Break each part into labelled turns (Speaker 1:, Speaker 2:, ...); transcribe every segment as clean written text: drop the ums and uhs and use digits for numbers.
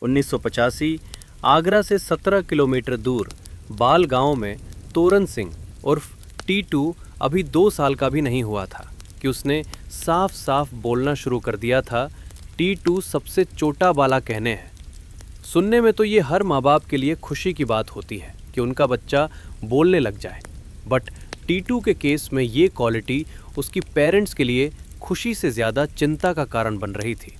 Speaker 1: 1985 आगरा से 17 किलोमीटर दूर बाल गांव में तोरन सिंह उर्फ टीटू अभी 2 साल का भी नहीं हुआ था कि उसने साफ साफ बोलना शुरू कर दिया था। टीटू सबसे छोटा बाला कहने हैं। सुनने में तो ये हर माँ बाप के लिए खुशी की बात होती है कि उनका बच्चा बोलने लग जाए, बट टीटू के केस में ये क्वालिटी उसकी पेरेंट्स के लिए खुशी से ज़्यादा चिंता का कारण बन रही थी।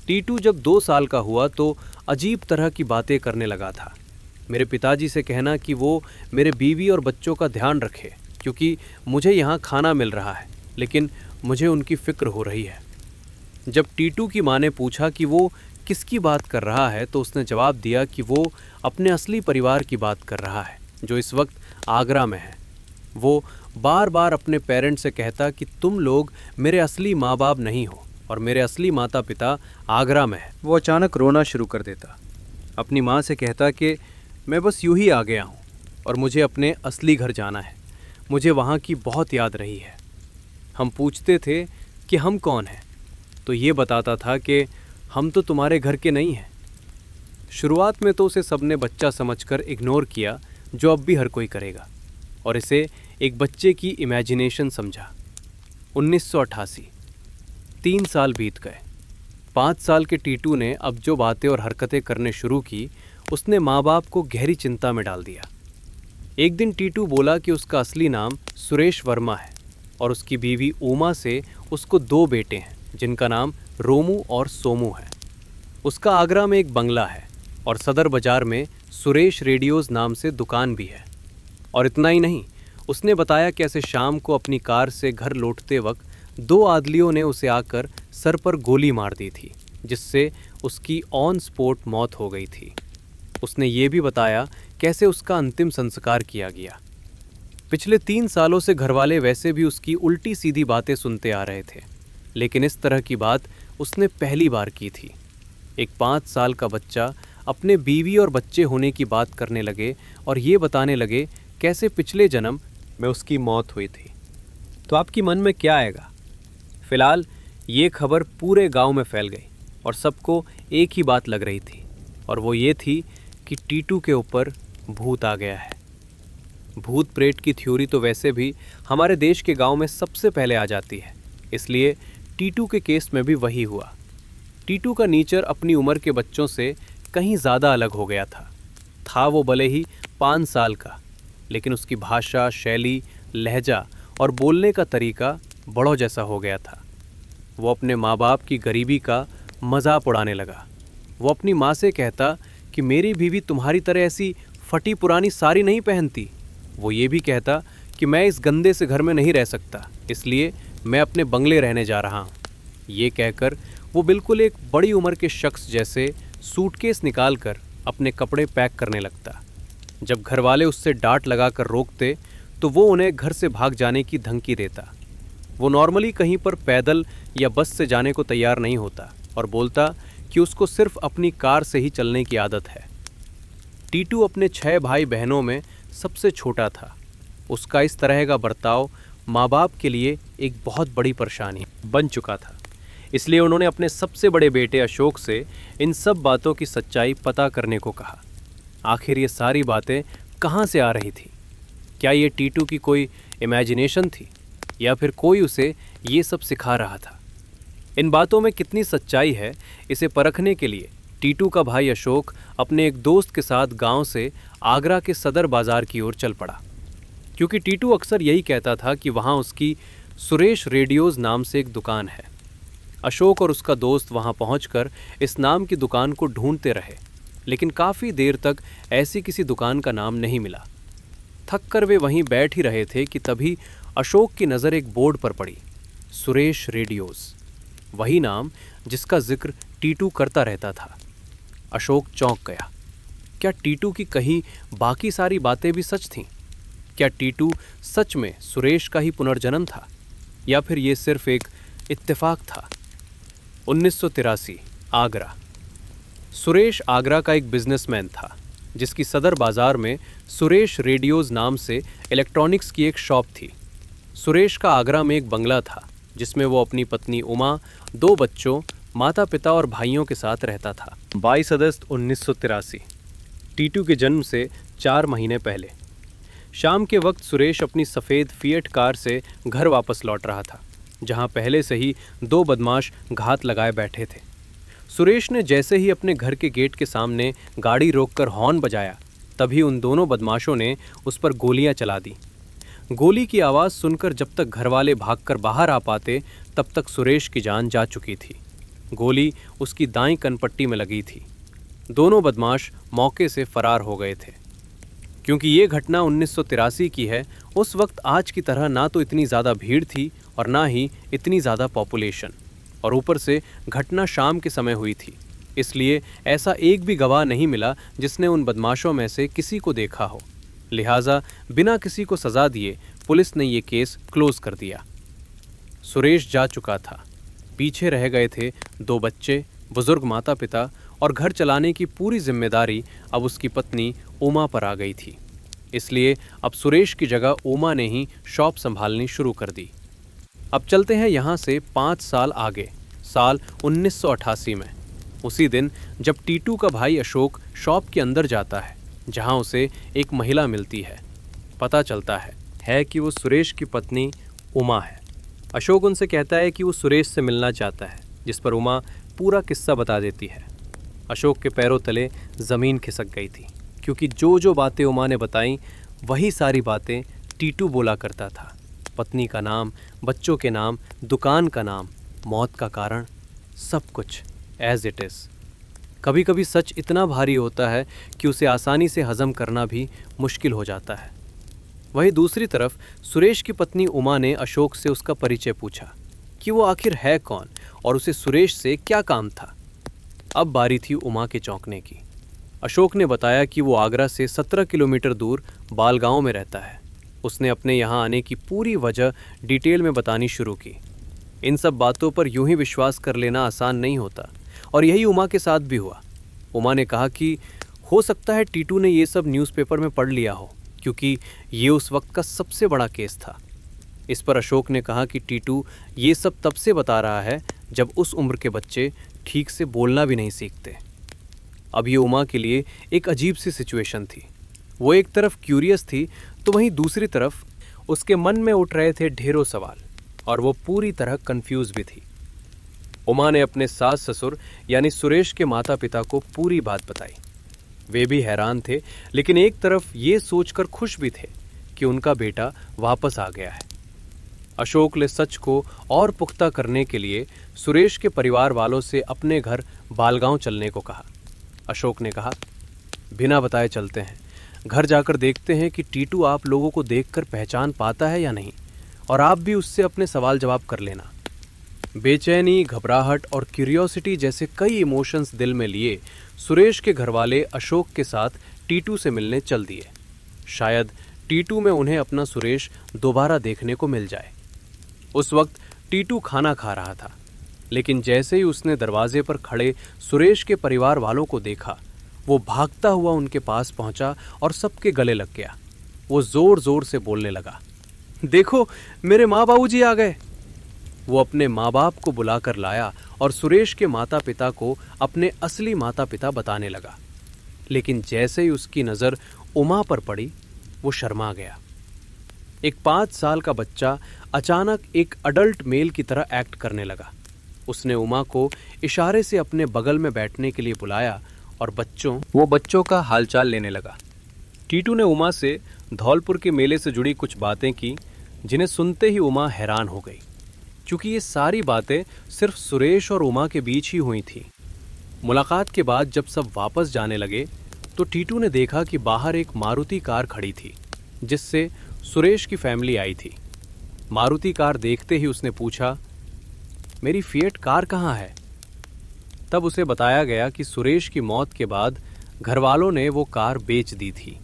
Speaker 1: टीटू जब 2 साल का हुआ तो अजीब तरह की बातें करने लगा था। मेरे पिताजी से कहना कि वो मेरे बीवी और बच्चों का ध्यान रखे क्योंकि मुझे यहाँ खाना मिल रहा है, लेकिन मुझे उनकी फ़िक्र हो रही है। जब टीटू की माँ ने पूछा कि वो किसकी बात कर रहा है तो उसने जवाब दिया कि वो अपने असली परिवार की बात कर रहा है जो इस वक्त आगरा में है। वो बार बार अपने पेरेंट्स से कहता कि तुम लोग मेरे असली माँ बाप नहीं हो और मेरे असली माता पिता आगरा में है। वो अचानक रोना शुरू कर देता। अपनी माँ से कहता कि मैं बस यूं ही आ गया हूँ और मुझे अपने असली घर जाना है, मुझे वहाँ की बहुत याद रही है। हम पूछते थे कि हम कौन हैं, तो ये बताता था कि हम तो तुम्हारे घर के नहीं हैं। शुरुआत में तो उसे सबने बच्चा समझकर इग्नोर किया, जो अब भी हर कोई करेगा, और इसे एक बच्चे की इमेजिनेशन समझा। 1988 3 साल बीत गए। 5 साल के टीटू ने अब जो बातें और हरकतें करने शुरू की उसने माँ बाप को गहरी चिंता में डाल दिया। एक दिन टीटू बोला कि उसका असली नाम सुरेश वर्मा है और उसकी बीवी उमा से उसको 2 बेटे हैं जिनका नाम रोमू और सोमू है। उसका आगरा में एक बंगला है और सदर बाजार में सुरेश रेडियोज़ नाम से दुकान भी है। और इतना ही नहीं, उसने बताया कि ऐसे शाम को अपनी कार से घर लौटते वक्त 2 आदलियों ने उसे आकर सर पर गोली मार दी थी, जिससे उसकी ऑन स्पॉट मौत हो गई थी। उसने ये भी बताया कैसे उसका अंतिम संस्कार किया गया। पिछले 3 सालों से घरवाले वैसे भी उसकी उल्टी सीधी बातें सुनते आ रहे थे, लेकिन इस तरह की बात उसने पहली बार की थी। एक 5 साल का बच्चा अपने बीवी और बच्चे होने की बात करने लगे और ये बताने लगे कैसे पिछले जन्म में उसकी मौत हुई थी। तो आपकी मन में क्या आएगा? फिलहाल ये खबर पूरे गांव में फैल गई और सबको एक ही बात लग रही थी, और वो ये थी कि टीटू के ऊपर भूत आ गया है। भूत प्रेत की थ्योरी तो वैसे भी हमारे देश के गांव में सबसे पहले आ जाती है, इसलिए टीटू के केस में भी वही हुआ। टीटू का नेचर अपनी उम्र के बच्चों से कहीं ज़्यादा अलग हो गया था वो भले ही 5 साल का, लेकिन उसकी भाषा, शैली, लहजा और बोलने का तरीका बड़ों जैसा हो गया था। वो अपने माँ बाप की गरीबी का मजाक उड़ाने लगा। वो अपनी माँ से कहता कि मेरी बीवी तुम्हारी तरह ऐसी फटी पुरानी साड़ी नहीं पहनती। वो ये भी कहता कि मैं इस गंदे से घर में नहीं रह सकता, इसलिए मैं अपने बंगले रहने जा रहा हूँ। ये कहकर वो बिल्कुल एक बड़ी उम्र के शख्स जैसे सूटकेस निकालकर अपने कपड़े पैक करने लगता। जब घर वाले उससे डांट लगाकर रोकते तो वो उन्हें घर से भाग जाने की धमकी देता। वो नॉर्मली कहीं पर पैदल या बस से जाने को तैयार नहीं होता और बोलता कि उसको सिर्फ अपनी कार से ही चलने की आदत है। टीटू अपने 6 भाई बहनों में सबसे छोटा था। उसका इस तरह का बर्ताव माँ बाप के लिए एक बहुत बड़ी परेशानी बन चुका था, इसलिए उन्होंने अपने सबसे बड़े बेटे अशोक से इन सब बातों की सच्चाई पता करने को कहा। आखिर ये सारी बातें कहाँ से आ रही थी? क्या ये टीटू की कोई इमेजिनेशन थी या फिर कोई उसे ये सब सिखा रहा था? इन बातों में कितनी सच्चाई है, इसे परखने के लिए टीटू का भाई अशोक अपने एक दोस्त के साथ गांव से आगरा के सदर बाज़ार की ओर चल पड़ा, क्योंकि टीटू अक्सर यही कहता था कि वहां उसकी सुरेश रेडियोज़ नाम से एक दुकान है। अशोक और उसका दोस्त वहां पहुंचकर इस नाम की दुकान को ढूंढते रहे, लेकिन काफ़ी देर तक ऐसी किसी दुकान का नाम नहीं मिला। थक कर वे वहीं बैठ ही रहे थे कि तभी अशोक की नज़र एक बोर्ड पर पड़ी, सुरेश रेडियोज़, वही नाम जिसका जिक्र टीटू करता रहता था। अशोक चौंक गया। क्या टीटू की कहीं बाकी सारी बातें भी सच थीं? क्या टीटू सच में सुरेश का ही पुनर्जन्म था या फिर ये सिर्फ एक इत्तेफाक था? 1983 आगरा। सुरेश आगरा का एक बिजनेसमैन था जिसकी सदर बाज़ार में सुरेश रेडियोज़ नाम से इलेक्ट्रॉनिक्स की एक शॉप थी। सुरेश का आगरा में एक बंगला था जिसमें वो अपनी पत्नी उमा, 2 बच्चों माता पिता और भाइयों के साथ रहता था। 22 अगस्त 1983, टीटू के जन्म से 4 महीने पहले शाम के वक्त सुरेश अपनी सफ़ेद फिएट कार से घर वापस लौट रहा था, जहां पहले से ही 2 बदमाश घात लगाए बैठे थे। सुरेश ने जैसे ही अपने घर के गेट के सामने गाड़ी रोककर हॉर्न बजाया, तभी उन दोनों बदमाशों ने उस पर गोलियां चला दी। गोली की आवाज़ सुनकर जब तक घरवाले भागकर बाहर आ पाते, तब तक सुरेश की जान जा चुकी थी। गोली उसकी दाईं कनपट्टी में लगी थी। दोनों बदमाश मौके से फरार हो गए थे। क्योंकि ये घटना 1983 की है, उस वक्त आज की तरह ना तो इतनी ज़्यादा भीड़ थी और ना ही इतनी ज़्यादा पॉपुलेशन, और ऊपर से घटना शाम के समय हुई थी, इसलिए ऐसा एक भी गवाह नहीं मिला जिसने उन बदमाशों में से किसी को देखा हो। लिहाजा बिना किसी को सज़ा दिए पुलिस ने ये केस क्लोज कर दिया। सुरेश जा चुका था। पीछे रह गए थे 2 बच्चे, बुजुर्ग माता पिता, और घर चलाने की पूरी जिम्मेदारी अब उसकी पत्नी उमा पर आ गई थी। इसलिए अब सुरेश की जगह उमा ने ही शॉप संभालनी शुरू कर दी। अब चलते हैं यहाँ से 5 साल आगे, साल 1988 में। उसी दिन जब टीटू का भाई अशोक शॉप के अंदर जाता है, जहाँ उसे एक महिला मिलती है। पता चलता है कि वो सुरेश की पत्नी उमा है। अशोक उनसे कहता है कि वो सुरेश से मिलना चाहता है, जिस पर उमा पूरा किस्सा बता देती है। अशोक के पैरों तले ज़मीन खिसक गई थी, क्योंकि जो जो बातें उमा ने बताईं वही सारी बातें टीटू बोला करता था। पत्नी का नाम, बच्चों के नाम, दुकान का नाम, मौत का कारण, सब कुछ एज इट इज़। कभी कभी सच इतना भारी होता है कि उसे आसानी से हज़म करना भी मुश्किल हो जाता है। वहीं दूसरी तरफ सुरेश की पत्नी उमा ने अशोक से उसका परिचय पूछा कि वो आखिर है कौन और उसे सुरेश से क्या काम था। अब बारी थी उमा के चौंकने की। अशोक ने बताया कि वो आगरा से 17 किलोमीटर दूर बालगांव में रहता है। उसने अपने यहाँ आने की पूरी वजह डिटेल में बतानी शुरू की। इन सब बातों पर यूं ही विश्वास कर लेना आसान नहीं होता, और यही उमा के साथ भी हुआ। उमा ने कहा कि हो सकता है टीटू ने ये सब न्यूज़पेपर में पढ़ लिया हो, क्योंकि ये उस वक्त का सबसे बड़ा केस था। इस पर अशोक ने कहा कि टीटू ये सब तब से बता रहा है जब उस उम्र के बच्चे ठीक से बोलना भी नहीं सीखते। अब ये उमा के लिए एक अजीब सी सिचुएशन थी। वो एक तरफ क्यूरियस थी, तो वहीं दूसरी तरफ उसके मन में उठ रहे थे ढेरों सवाल, और वो पूरी तरह कंफ्यूज भी थी। उमा ने अपने सास ससुर यानी सुरेश के माता पिता को पूरी बात बताई। वे भी हैरान थे, लेकिन एक तरफ ये सोचकर खुश भी थे कि उनका बेटा वापस आ गया है। अशोक ने सच को और पुख्ता करने के लिए सुरेश के परिवार वालों से अपने घर बालगांव चलने को कहा। अशोक ने कहा, बिना बताए चलते हैं, घर जाकर देखते हैं कि टीटू आप लोगों को देखकर पहचान पाता है या नहीं, और आप भी उससे अपने सवाल जवाब कर लेना। बेचैनी, घबराहट और क्यूरियोसिटी जैसे कई इमोशंस दिल में लिए सुरेश के घरवाले अशोक के साथ टीटू से मिलने चल दिए। शायद टीटू में उन्हें अपना सुरेश दोबारा देखने को मिल जाए। उस वक्त टीटू खाना खा रहा था, लेकिन जैसे ही उसने दरवाजे पर खड़े सुरेश के परिवार वालों को देखा, वो भागता हुआ उनके पास पहुंचा और सबके गले लग गया। वो जोर जोर से बोलने लगा, देखो मेरे माँ बाबूजी आ गए। वो अपने माँ बाप को बुलाकर लाया और सुरेश के माता पिता को अपने असली माता पिता बताने लगा। लेकिन जैसे ही उसकी नज़र उमा पर पड़ी, वो शर्मा गया। एक 5 साल का बच्चा अचानक एक अडल्ट मेल की तरह एक्ट करने लगा। उसने उमा को इशारे से अपने बगल में बैठने के लिए बुलाया और वो बच्चों का हालचाल लेने लगा। टीटू ने उमा से धौलपुर के मेले से जुड़ी कुछ बातें की, जिन्हें सुनते ही उमा हैरान हो गई, क्योंकि ये सारी बातें सिर्फ सुरेश और उमा के बीच ही हुई थी। मुलाकात के बाद जब सब वापस जाने लगे, तो टीटू ने देखा कि बाहर एक मारुति कार खड़ी थी, जिससे सुरेश की फैमिली आई थी। मारुति कार देखते ही उसने पूछा, मेरी फिएट कार कहाँ है? तब उसे बताया गया कि सुरेश की मौत के बाद घरवालों ने वो कार बेच दी थी।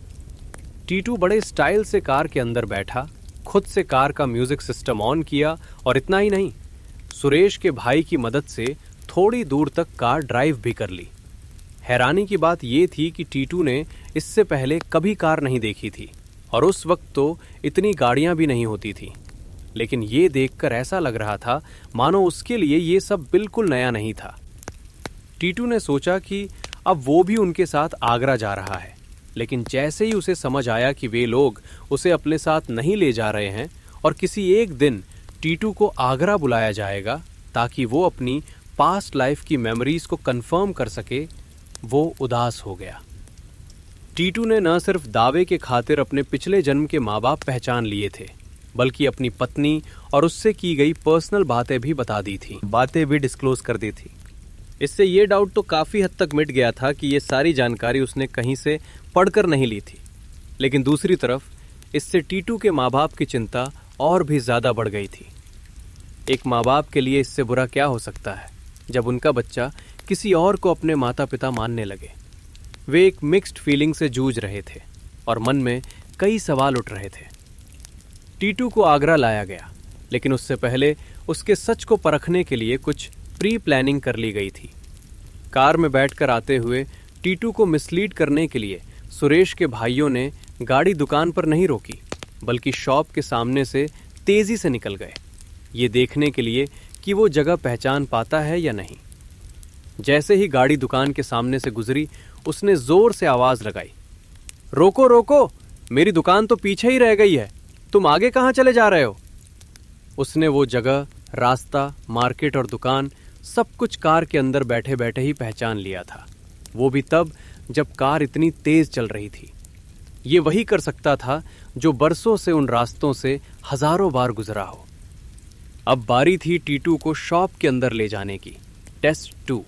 Speaker 1: टीटू बड़े स्टाइल से कार के अंदर बैठा, खुद से कार का म्यूजिक सिस्टम ऑन किया, और इतना ही नहीं, सुरेश के भाई की मदद से थोड़ी दूर तक कार ड्राइव भी कर ली। हैरानी की बात यह थी कि टीटू ने इससे पहले कभी कार नहीं देखी थी, और उस वक्त तो इतनी गाड़ियां भी नहीं होती थी। लेकिन ये देखकर ऐसा लग रहा था मानो उसके लिए ये सब बिल्कुल नया नहीं था। टीटू ने सोचा कि अब वो भी उनके साथ आगरा जा रहा है, लेकिन जैसे ही उसे समझ आया कि वे लोग उसे अपने साथ नहीं ले जा रहे हैं और किसी एक दिन टीटू को आगरा बुलाया जाएगा ताकि वो अपनी पास्ट लाइफ की मेमोरीज को कंफर्म कर सके, वो उदास हो गया। टीटू ने न सिर्फ दावे के खातिर अपने पिछले जन्म के माँ बाप पहचान लिए थे, बल्कि अपनी पत्नी और उससे की गई पर्सनल बातें भी बता दी थी, बातें भी डिस्क्लोज कर दी थी। इससे ये डाउट तो काफ़ी हद तक मिट गया था कि ये सारी जानकारी उसने कहीं से पढ़कर नहीं ली थी। लेकिन दूसरी तरफ इससे टीटू के माँ बाप की चिंता और भी ज़्यादा बढ़ गई थी। एक माँ बाप के लिए इससे बुरा क्या हो सकता है जब उनका बच्चा किसी और को अपने माता पिता मानने लगे। वे एक मिक्स्ड फीलिंग से जूझ रहे थे और मन में कई सवाल उठ रहे थे। टीटू को आगरा लाया गया, लेकिन उससे पहले उसके सच को परखने के लिए कुछ प्री प्लानिंग कर ली गई थी। कार में बैठकर आते हुए टीटू को मिसलीड करने के लिए सुरेश के भाइयों ने गाड़ी दुकान पर नहीं रोकी, बल्कि शॉप के सामने से तेजी से निकल गए, ये देखने के लिए कि वो जगह पहचान पाता है या नहीं। जैसे ही गाड़ी दुकान के सामने से गुजरी, उसने जोर से आवाज लगाई, रोको रोको, मेरी दुकान तो पीछे ही रह गई है, तुम आगे कहाँ चले जा रहे हो। उसने वो जगह, रास्ता, मार्केट और दुकान सब कुछ कार के अंदर बैठे बैठे ही पहचान लिया था, वो भी तब जब कार इतनी तेज चल रही थी। ये वही कर सकता था जो बरसों से उन रास्तों से हजारों बार गुजरा हो। अब बारी थी टीटू को शॉप के अंदर ले जाने की। टेस्ट 2।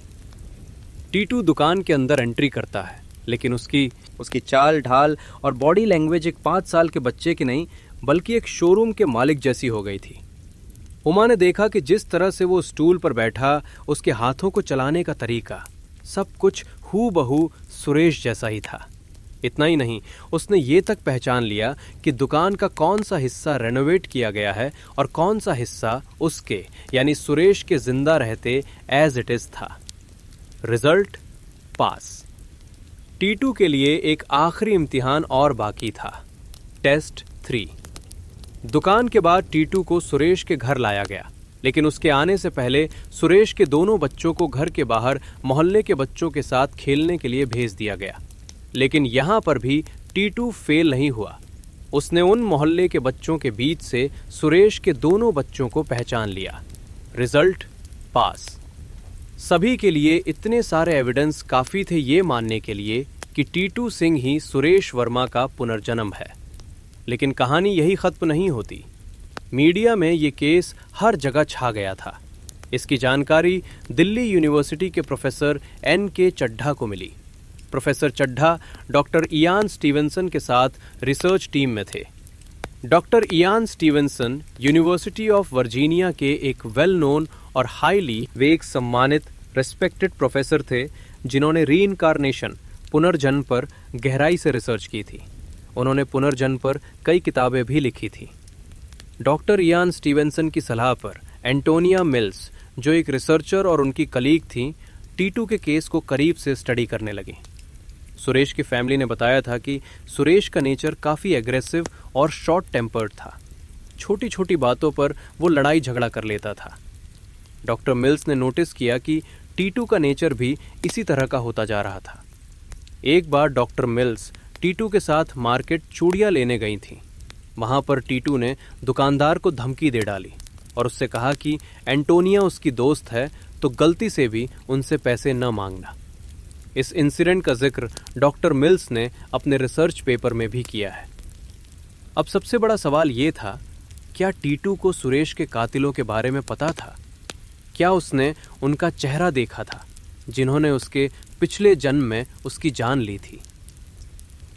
Speaker 1: टीटू दुकान के अंदर एंट्री करता है, लेकिन उसकी चाल ढाल और बॉडी लैंग्वेज एक 5 साल के बच्चे की नहीं, बल्कि एक शोरूम के मालिक जैसी हो गई थी। उमा ने देखा कि जिस तरह से वो स्टूल पर बैठा, उसके हाथों को चलाने का तरीका, सब कुछ हूबहू सुरेश जैसा ही था। इतना ही नहीं, उसने ये तक पहचान लिया कि दुकान का कौन सा हिस्सा रेनोवेट किया गया है और कौन सा हिस्सा उसके यानी सुरेश के जिंदा रहते एज इट इज था। रिजल्ट पास। टीटू के लिए एक आखिरी इम्तिहान और बाकी था। टेस्ट 3। दुकान के बाद टीटू को सुरेश के घर लाया गया, लेकिन उसके आने से पहले सुरेश के दोनों बच्चों को घर के बाहर मोहल्ले के बच्चों के साथ खेलने के लिए भेज दिया गया। लेकिन यहाँ पर भी टीटू फेल नहीं हुआ। उसने उन मोहल्ले के बच्चों के बीच से सुरेश के दोनों बच्चों को पहचान लिया। रिजल्ट पास। सभी के लिए इतने सारे एविडेंस काफ़ी थे ये मानने के लिए कि टीटू सिंह ही सुरेश वर्मा का पुनर्जन्म है। लेकिन कहानी यही खत्म नहीं होती। मीडिया में ये केस हर जगह छा गया था। इसकी जानकारी दिल्ली यूनिवर्सिटी के प्रोफेसर N.K. चड्ढा को मिली। Professor Chadha doctor Ian Stevenson के साथ रिसर्च टीम में थे। Doctor Ian Stevenson university of Virginia के एक वेल नोन और वे एक सम्मानित रेस्पेक्टेड प्रोफेसर थे जिन्होंने रीइनकार्नेशन पुनर्जन्म पर गहराई से रिसर्च की थी। उन्होंने पुनर्जन्म पर कई किताबें भी लिखी थी। डॉक्टर इयान स्टीवेंसन की सलाह पर एंटोनिया मिल्स, जो एक रिसर्चर और उनकी कलीग थी, टीटू के केस को करीब से स्टडी करने लगी। सुरेश की फैमिली ने बताया था कि सुरेश का नेचर काफ़ी एग्रेसिव और शॉर्ट टेम्पर्ड था। छोटी छोटी बातों पर वो लड़ाई झगड़ा कर लेता था। डॉक्टर मिल्स ने नोटिस किया कि टीटू का नेचर भी इसी तरह का होता जा रहा था। एक बार डॉक्टर मिल्स टीटू के साथ मार्केट चूड़ियाँ लेने गई थीं। वहाँ पर टीटू ने दुकानदार को धमकी दे डाली और उससे कहा कि एंटोनिया उसकी दोस्त है तो गलती से भी उनसे पैसे न मांगना। इस इंसिडेंट का जिक्र डॉक्टर मिल्स ने अपने रिसर्च पेपर में भी किया है। अब सबसे बड़ा सवाल ये था, क्या टीटू को सुरेश के कातिलों के बारे में पता था? क्या उसने उनका चेहरा देखा था जिन्होंने उसके पिछले जन्म में उसकी जान ली थी?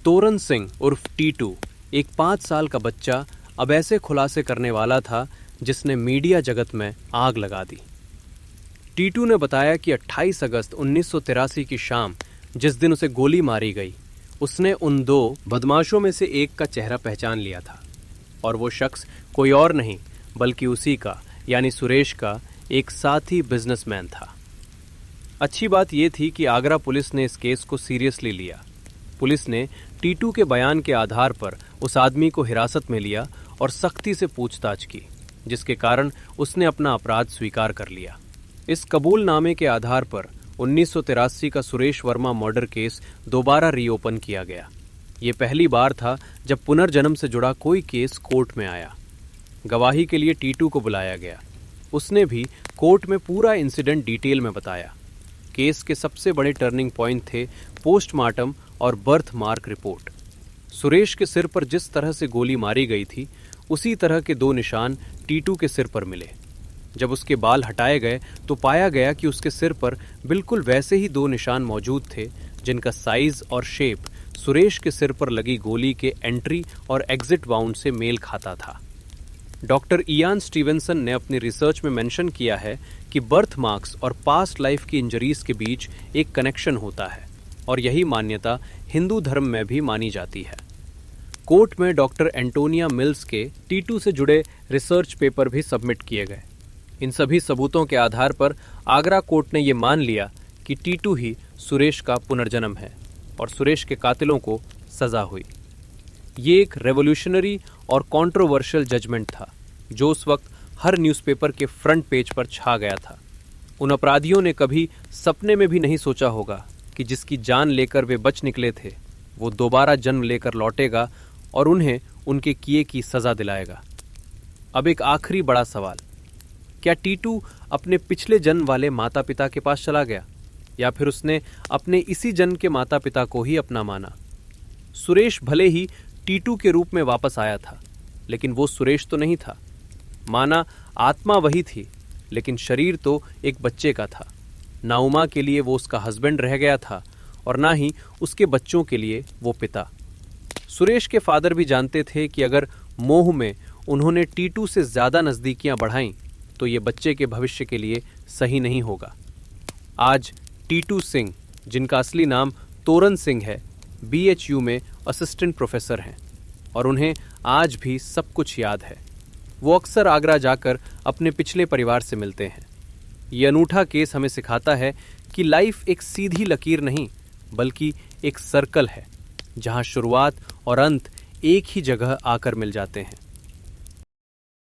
Speaker 1: तोरन सिंह उर्फ टीटू एक 5 साल का बच्चा अब ऐसे खुलासे करने वाला था जिसने मीडिया जगत में आग लगा दी। टीटू ने बताया कि 28 अगस्त 1983 की शाम, जिस दिन उसे गोली मारी गई, उसने उन 2 बदमाशों में से एक का चेहरा पहचान लिया था और वो शख्स कोई और नहीं बल्कि उसी का यानी सुरेश का एक साथी बिजनेसमैन था। अच्छी बात यह थी कि आगरा पुलिस ने इस केस को सीरियसली लिया। पुलिस ने टीटू के बयान के आधार पर उस आदमी को हिरासत में लिया और सख्ती से पूछताछ की। जिसके कारण उसने अपना अपराध स्वीकार कर लिया। इस कबूलनामे के आधार पर 1983 का सुरेश वर्मा मर्डर केस दोबारा रीओपन किया गया। ये पहली बार था जब पुनर्जन्म से जुड़ा कोई केस कोर्ट में आया। गवाही के लिए टीटू को बुलाया गया। उसने भी कोर्ट में पूरा इंसिडेंट डिटेल में बताया। केस के सबसे बड़े टर्निंग पॉइंट थे पोस्टमार्टम और बर्थ मार्क रिपोर्ट। सुरेश के सिर पर जिस तरह से गोली मारी गई थी, उसी तरह के 2 निशान टीटू के सिर पर मिले। जब उसके बाल हटाए गए तो पाया गया कि उसके सिर पर बिल्कुल वैसे ही 2 निशान मौजूद थे जिनका साइज और शेप सुरेश के सिर पर लगी गोली के एंट्री और एग्जिट वाउंड से मेल खाता था। डॉक्टर इयान स्टीवेंसन ने अपनी रिसर्च में मेंशन किया है कि बर्थ मार्क्स और पास्ट लाइफ की इंजरीज के बीच एक कनेक्शन होता है और यही मान्यता हिंदू धर्म में भी मानी जाती है। कोर्ट में डॉक्टर एंटोनिया मिल्स के टीटू से जुड़े रिसर्च पेपर भी सबमिट किए गए। इन सभी सबूतों के आधार पर आगरा कोर्ट ने ये मान लिया कि टीटू ही सुरेश का पुनर्जन्म है और सुरेश के कातिलों को सजा हुई। ये एक रेवोल्यूशनरी और कंट्रोवर्शियल जजमेंट था जो उस वक्त हर न्यूज़पेपर के फ्रंट पेज पर छा गया था। उन अपराधियों ने कभी सपने में भी नहीं सोचा होगा कि जिसकी जान लेकर वे बच निकले थे वो दोबारा जन्म लेकर लौटेगा और उन्हें उनके किए की सजा दिलाएगा। अब एक आखिरी बड़ा सवाल, क्या टीटू अपने पिछले जन्म वाले माता पिता के पास चला गया या फिर उसने अपने इसी जन्म के माता पिता को ही अपना माना? सुरेश भले ही टीटू के रूप में वापस आया था, लेकिन वो सुरेश तो नहीं था। माना आत्मा वही थी, लेकिन शरीर तो एक बच्चे का था। ना उमा के लिए वो उसका हस्बैंड रह गया था और ना ही उसके बच्चों के लिए वो पिता। सुरेश के फादर भी जानते थे कि अगर मोह में उन्होंने टीटू से ज़्यादा नज़दीकियां बढ़ाईं तो ये बच्चे के भविष्य के लिए सही नहीं होगा। आज टीटू सिंह, जिनका असली नाम तोरन सिंह है, BHU में असिस्टेंट प्रोफेसर हैं और उन्हें आज भी सब कुछ याद है। वो अक्सर आगरा जाकर अपने पिछले परिवार से मिलते हैं। ये अनूठा केस हमें सिखाता है कि लाइफ एक सीधी लकीर नहीं बल्कि एक सर्कल है जहां शुरुआत और अंत एक ही जगह आकर मिल जाते हैं।